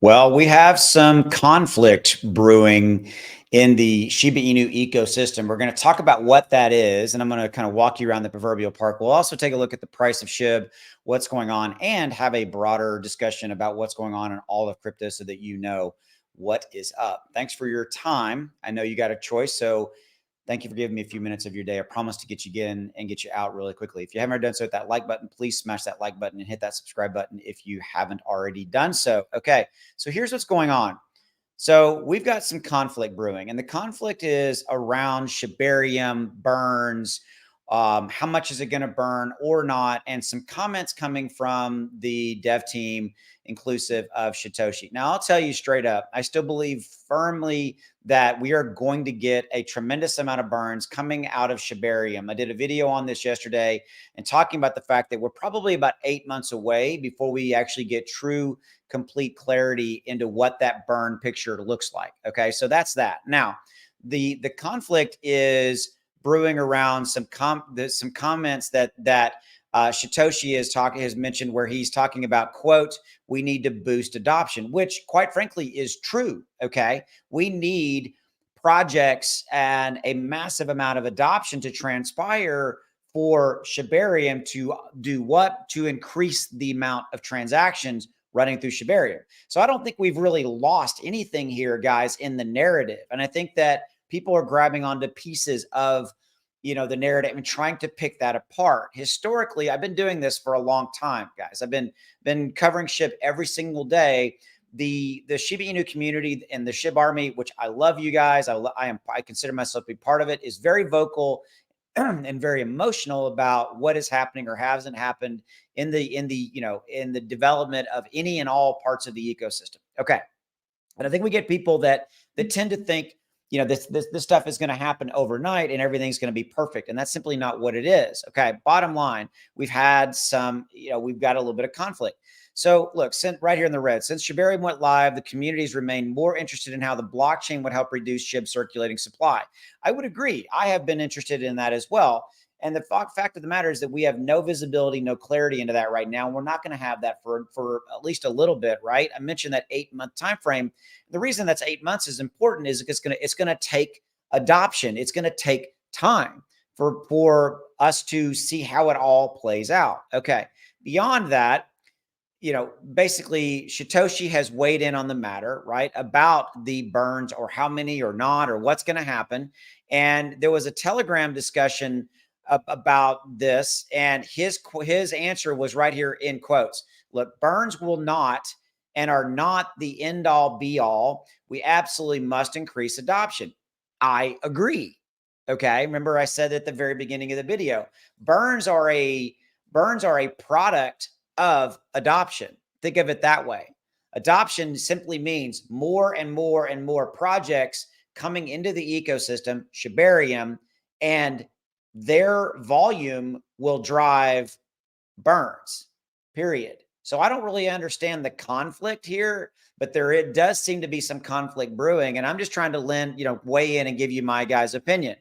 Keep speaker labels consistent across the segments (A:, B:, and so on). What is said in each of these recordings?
A: Well, we have some conflict brewing in the Shiba Inu ecosystem. We're going to talk about what that is, and I'm going to kind of walk you around the proverbial park. We'll also take a look at the price of SHIB, what's going on, and have a broader discussion about what's going on in all of crypto so that you know what is up. Thanks for your time. I know you got a choice, so thank you for giving me a few minutes of your day. I promise to get you in and get you out really quickly. If you haven't already done so, hit that like button. Please smash that like button and hit that subscribe button if you haven't already done so. Okay, so here's what's going on. So we've got some conflict brewing, and the conflict is around Shibarium burns. How much is it going to burn or not? And some comments coming from the dev team, inclusive of Satoshi. Now, I'll tell you straight up, I still believe firmly that we are going to get a tremendous amount of burns coming out of Shibarium. I did a video on this yesterday and talking about the fact that we're probably about 8 months away before we actually get true complete clarity into what that burn picture looks like. Okay, so that's that. Now, the conflict is brewing around some comments that Satoshi has mentioned, where he's talking about, quote, we need to boost adoption, which quite frankly is true. Okay, we need projects and a massive amount of adoption to transpire for Shibarium to do what? To increase the amount of transactions running through Shibarium. So I don't think we've really lost anything here, guys, in the narrative. And I think that people are grabbing onto pieces of, the narrative and trying to pick that apart. Historically, I've been doing this for a long time, guys. I've been covering SHIB every single day. The Shiba Inu community and the SHIB army, which I love you guys. I consider myself to be part of it, is very vocal and very emotional about what is happening or hasn't happened in the development of any and all parts of the ecosystem. Okay. And I think we get people that tend to think, this stuff is going to happen overnight and everything's going to be perfect. And that's simply not what it is. Okay. Bottom line, we've had we've got a little bit of conflict. So look, right here in the red, since Shibarium went live, the communities remain more interested in how the blockchain would help reduce SHIB circulating supply. I would agree. I have been interested in that as well. And the fact of the matter is that we have no visibility, no clarity into that right now. We're not going to have that for at least a little bit, right? I mentioned that 8-month time frame. The reason that's 8 months is important is it's going to take adoption. It's going to take time for us to see how it all plays out. Okay. Beyond that, basically Satoshi has weighed in on the matter, right? About the burns or how many or not, or what's going to happen. And there was a Telegram discussion about this, and his answer was right here in quotes. Look, burns will not and are not the end all be all. We absolutely must increase adoption. I agree. Okay. Remember I said at the very beginning of the video, burns are a product of adoption. Think of it that way. Adoption simply means more and more and more projects coming into the ecosystem, Shibarium, and their volume will drive burns, period. So I don't really understand the conflict here, but it does seem to be some conflict brewing. And I'm just trying to weigh in and give you my guys' opinion.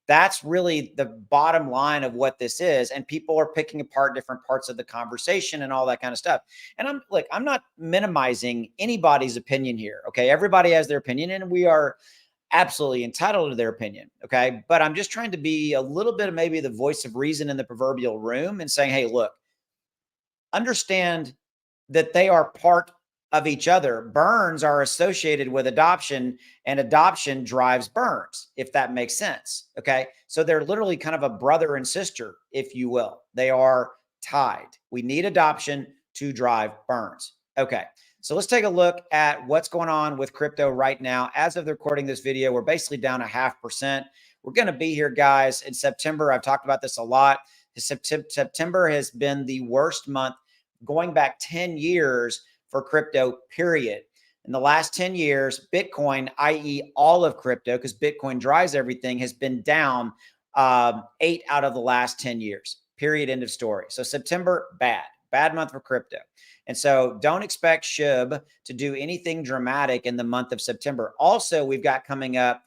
A: That's really the bottom line of what this is. And people are picking apart different parts of the conversation and all that kind of stuff. And I'm not minimizing anybody's opinion here. Okay. Everybody has their opinion, and we are absolutely entitled to their opinion. Okay. But I'm just trying to be a little bit of maybe the voice of reason in the proverbial room and saying, hey, look, understand that they are part of each other. Burns are associated with adoption, and adoption drives burns, if that makes sense. Okay. So they're literally kind of a brother and sister, if you will. They are tied. We need adoption to drive burns. Okay. So let's take a look at what's going on with crypto right now. As of the recording this video, we're basically down 0.5%. We're going to be here, guys, in September. I've talked about this a lot. September has been the worst month going back 10 years for crypto, period. In the last 10 years, Bitcoin, i.e. all of crypto, because Bitcoin drives everything, has been down 8 out of the last 10 years, period, end of story. So September, bad month for crypto. And so don't expect SHIB to do anything dramatic in the month of September. Also, we've got coming up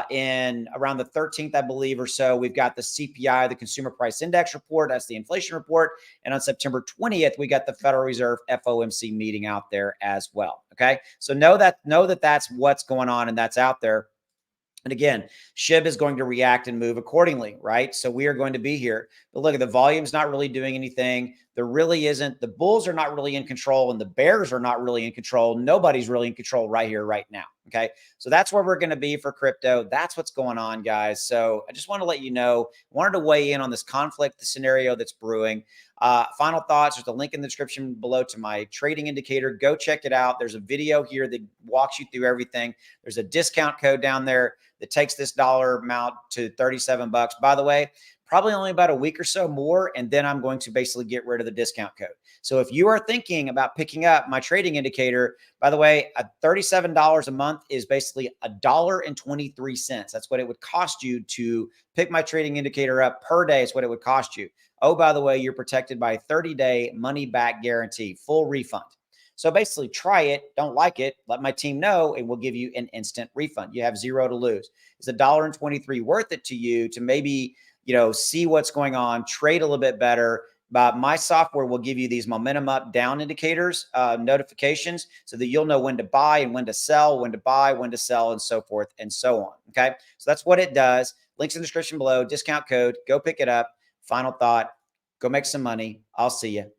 A: In around the 13th, I believe, or so, we've got the CPI, the Consumer Price Index report. That's the inflation report. And on September 20th, we got the Federal Reserve FOMC meeting out there as well. Okay. So know that that's what's going on and that's out there. And again, SHIB is going to react and move accordingly, right? So we are going to be here. But look, at the volume's not really doing anything. There really isn't. The bulls are not really in control and the bears are not really in control. Nobody's really in control right here, right now. Okay. So that's where we're going to be for crypto. That's what's going on, guys. So I just want to let you know, wanted to weigh in on this conflict, the scenario that's brewing. Final thoughts. There's a link in the description below to my trading indicator. Go check it out. There's a video here that walks you through everything. There's a discount code down there that takes this dollar amount to 37 bucks. By the way, probably only about a week or so more, and then I'm going to basically get rid of the discount code. So if you are thinking about picking up my trading indicator, by the way, $37 a month is basically $1.23. That's what it would cost you to pick my trading indicator up per day. Is what it would cost you. Oh, by the way, you're protected by a 30-day money-back guarantee, full refund. So basically try it, don't like it, let my team know, and we'll give you an instant refund. You have zero to lose. Is $1.23 worth it to you to maybe, see what's going on, trade a little bit better? But my software will give you these momentum up, down indicators, notifications, so that you'll know when to buy and when to sell, when to buy, when to sell, and so forth and so on. Okay. So that's what it does. Links in the description below, discount code, go pick it up. Final thought, go make some money. I'll see you.